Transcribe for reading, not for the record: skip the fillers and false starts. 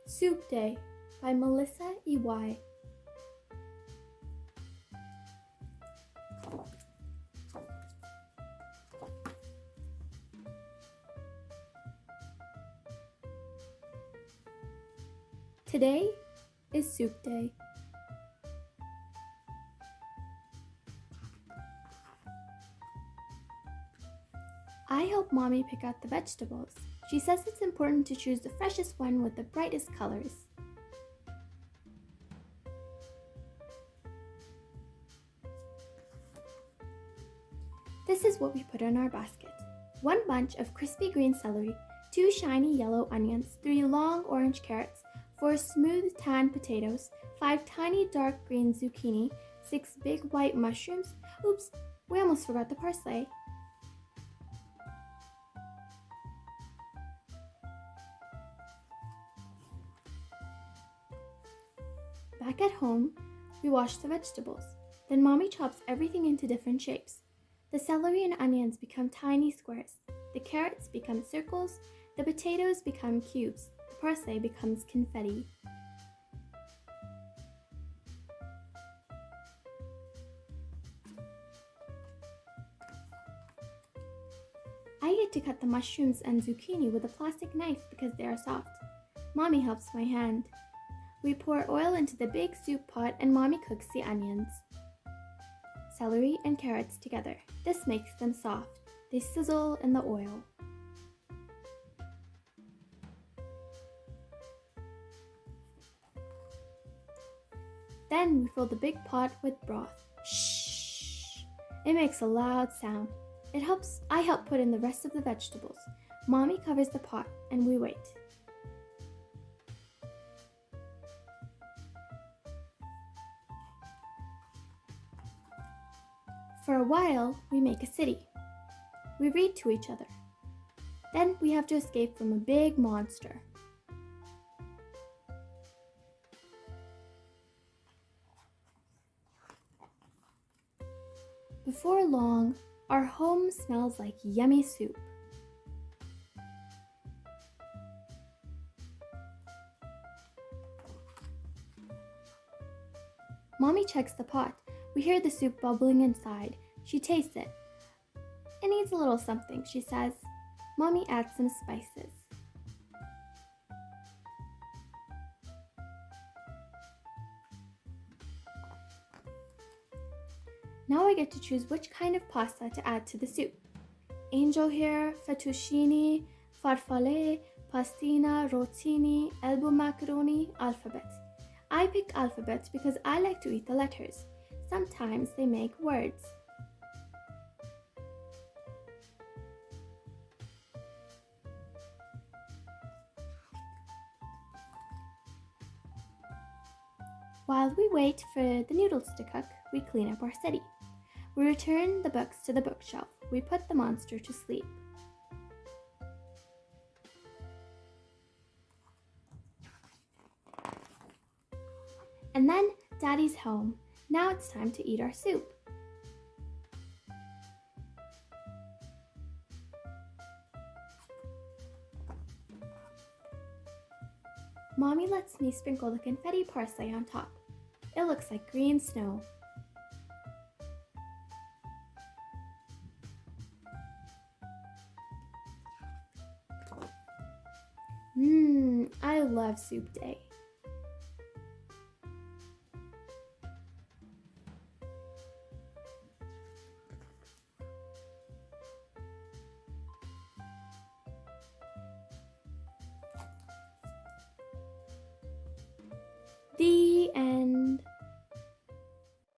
Soupday by Melissa Iwai. Today is soup day. I help Mommy pick out the vegetables. She says it's important to choose the freshest one with the brightest colors. This is what we put in our basket. 1 bunch of crispy green celery, 2 shiny yellow onions, 3 long orange carrots, 4 smooth tan potatoes, 5 tiny dark green zucchini, 6 big white mushrooms. Oops, we almost forgot the parsley. Back at home, we wash the vegetables. Then Mommy chops everything into different shapes. The celery and onions become tiny squares. The carrots become circles. The potatoes become cubes. The parsley becomes confetti. I get to cut the mushrooms and zucchini with a plastic knife because they are soft. Mommy helps my hand. We pour oil into the big soup pot and Mommy cooks the onions, celery, and carrots together. This makes them soft. They sizzle in the oil. Then we fill the big pot with broth. Shh! It makes a loud sound. I help put in the rest of the vegetables. Mommy covers the pot and we wait. For a while, we make a city. We read to each other. Then we have to escape from a big monster. Before long, our home smells like yummy soup. Mommy checks the pot. We hear the soup bubbling inside. She tastes it. It needs a little something, she says. Mommy adds some spices. Now I get to choose which kind of pasta to add to the soup. Angel hair, fettuccine, farfalle, pastina, rotini, elbow macaroni, alphabet. I picked alphabet because I like to eat the letters. Sometimes they make words. While we wait for the noodles to cook, we clean up our city. We return the books to the bookshelf. We put the monster to sleep. And then Daddy's home. Now it's time to eat our soup. Mommy lets me sprinkle the confetti parsley on top. It looks like green snow. I love soup day.